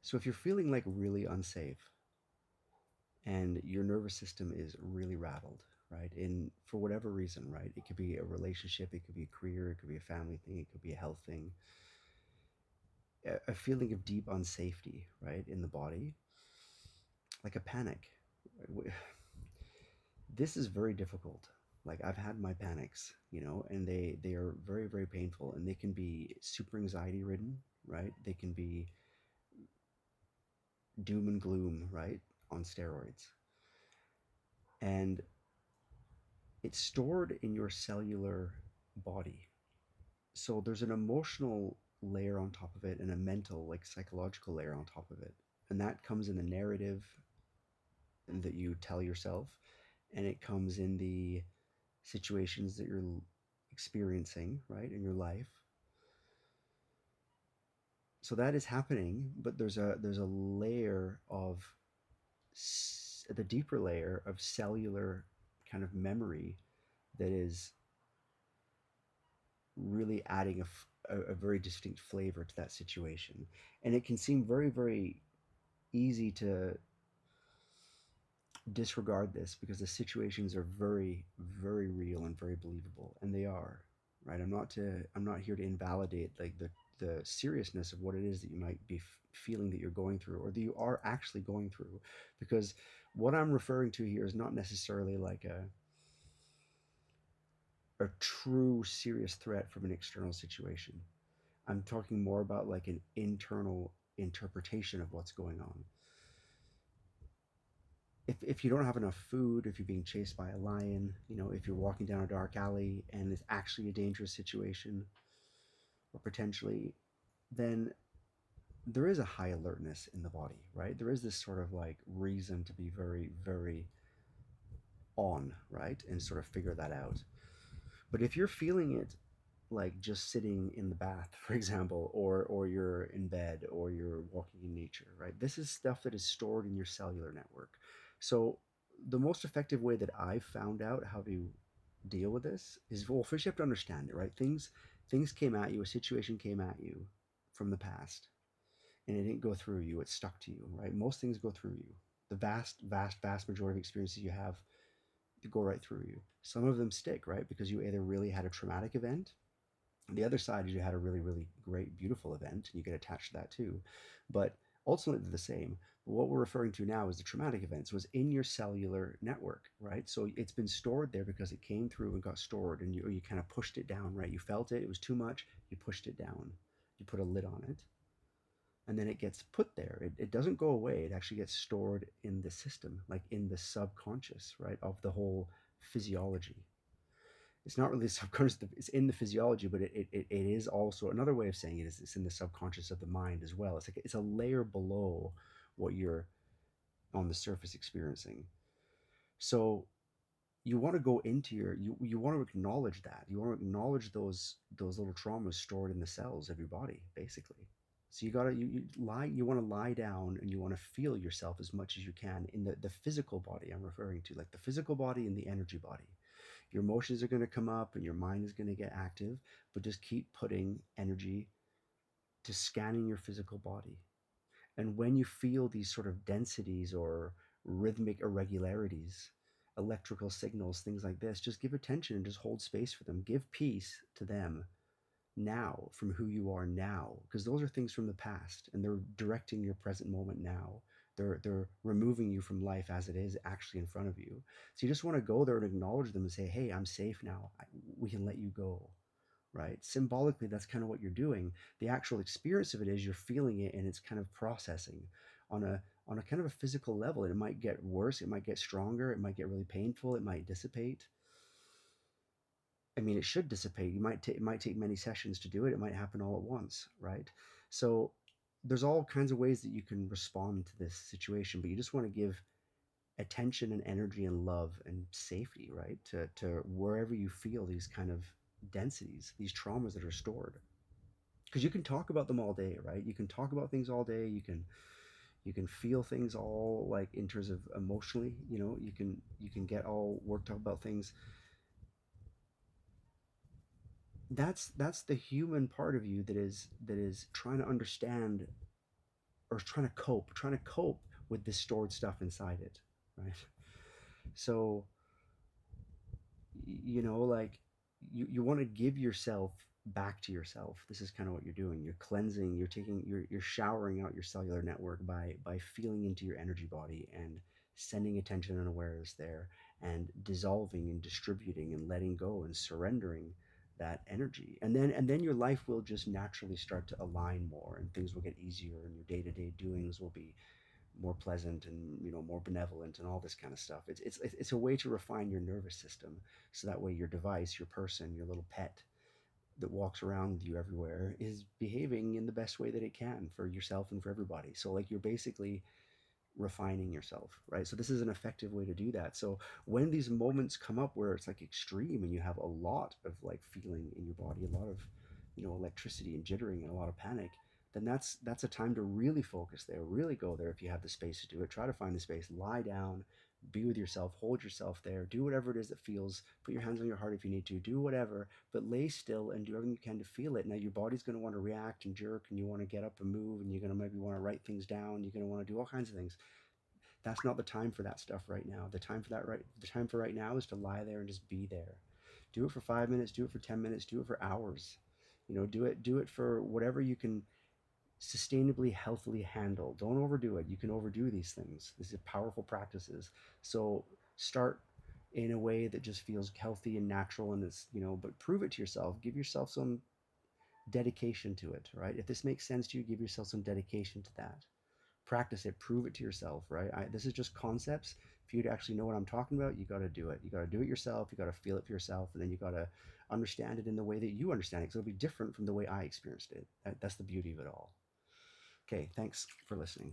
So if you're feeling like really unsafe and your nervous system is really rattled, right? In for whatever reason, right? It could be a relationship, it could be a career, it could be a family thing, it could be a health thing. A feeling of deep unsafety, right, in the body, like a panic. This is very difficult. Like I've had my panics, and they are very very painful, and they can be super anxiety ridden, right? They can be doom and gloom, right, on steroids. And it's stored in your cellular body. So there's an emotional layer on top of it and a mental, like psychological layer on top of it. And that comes in the narrative that you tell yourself, and it comes in the situations that you're experiencing, right, in your life. So that is happening, but there's a layer of the deeper layer of cellular kind of memory that is really adding a very distinct flavor to that situation. And it can seem very, very easy to disregard this because the situations are very, very real and very believable, and they are, right? I'm not here to invalidate like the seriousness of what it is that you might be feeling that you're going through or that you are actually going through, because what I'm referring to here is not necessarily like a true serious threat from an external situation. I'm talking more about like an internal interpretation of what's going on. If you don't have enough food, if you're being chased by a lion, if you're walking down a dark alley and it's actually a dangerous situation, or potentially, then there is a high alertness in the body, right? There is this sort of like reason to be very, very on, right? And sort of figure that out. But if you're feeling it like just sitting in the bath, for example, or you're in bed or you're walking in nature, right? This is stuff that is stored in your cellular network. So the most effective way that I've found out how to deal with this is, well, first you have to understand it, right? Things came at you, a situation came at you from the past, and it didn't go through you, it stuck to you, right? Most things go through you. The vast, vast, vast majority of experiences you have go right through you. Some of them stick, right? Because you either really had a traumatic event. The other side is you had a really, really great, beautiful event, and you get attached to that too. But ultimately, they're the same. But what we're referring to now is the traumatic events was in your cellular network, right? So it's been stored there because it came through and got stored, and you kind of pushed it down, right? You felt it, it was too much, you pushed it down, you put a lid on it, and then it gets put there. It doesn't go away. It actually gets stored in the system, like in the subconscious, right, of the whole physiology. It's not really subconscious, it's in the physiology, but it is also another way of saying it is it's in the subconscious of the mind as well. It's like it's a layer below what you're on the surface experiencing. So you want to go into you want to acknowledge that. You want to acknowledge those little traumas stored in the cells of your body, basically. So you want to lie down and you want to feel yourself as much as you can in the physical body I'm referring to, like the physical body and the energy body. Your emotions are going to come up and your mind is going to get active, but just keep putting energy to scanning your physical body. And when you feel these sort of densities or rhythmic irregularities, electrical signals, things like this, just give attention and just hold space for them. Give peace to them now from who you are now, because those are things from the past and they're directing your present moment now. They're removing you from life as it is actually in front of you. So you just want to go there and acknowledge them and say, hey, I'm safe now. We can let you go, right? Symbolically, that's kind of what you're doing. The actual experience of it is you're feeling it and it's kind of processing on a kind of a physical level. And it might get worse, it might get stronger, it might get really painful, it might dissipate. I mean, it should dissipate. It might take many sessions to do it. It might happen all at once, right? So there's all kinds of ways that you can respond to this situation, but you just want to give attention and energy and love and safety, right? To wherever you feel these kind of densities, these traumas that are stored. Because you can talk about them all day, right? You can talk about things all day. You can feel things all like in terms of emotionally, you can get all worked up about things. That's the human part of you that is trying to understand or trying to cope with this stored stuff inside it, right? So, like you want to give yourself back to yourself. This is kind of what you're doing. You're cleansing, you're showering out your cellular network by feeling into your energy body and sending attention and awareness there, and dissolving and distributing and letting go and surrendering that energy. And then your life will just naturally start to align more, and things will get easier, and your day-to-day doings will be more pleasant, and more benevolent, and all this kind of stuff. It's a way to refine your nervous system, so that way your device, your person, your little pet that walks around with you everywhere is behaving in the best way that it can for yourself and for everybody. So like you're basically refining yourself, right? So this is an effective way to do that. So when these moments come up where it's like extreme and you have a lot of like feeling in your body, a lot of electricity and jittering and a lot of panic, then that's a time to really focus there, really go there. If you have the space to do it, try to find the space, lie down, be with yourself, hold yourself there, do whatever it is that feels, put your hands on your heart if you need to, do whatever, but lay still and do everything you can to feel it. Now your body's going to want to react and jerk, and you want to get up and move, and you're going to maybe want to write things down, you're going to want to do all kinds of things. That's not the time for that stuff right now. The time for right now is to lie there and just be there. Do it for 5 minutes, do it for 10 minutes, do it for hours. Do it for whatever you can sustainably, healthily handle. Don't overdo it. You can overdo these things. These are powerful practices. So start in a way that just feels healthy and natural, and but prove it to yourself. Give yourself some dedication to it, right? If this makes sense to you, give yourself some dedication to that. Practice it, prove it to yourself, right? This is just concepts. For you to actually know what I'm talking about, you got to do it. You got to do it yourself. You got to feel it for yourself, and then you got to understand it in the way that you understand it, because it'll be different from the way I experienced it. That's the beauty of it all. Okay, thanks for listening.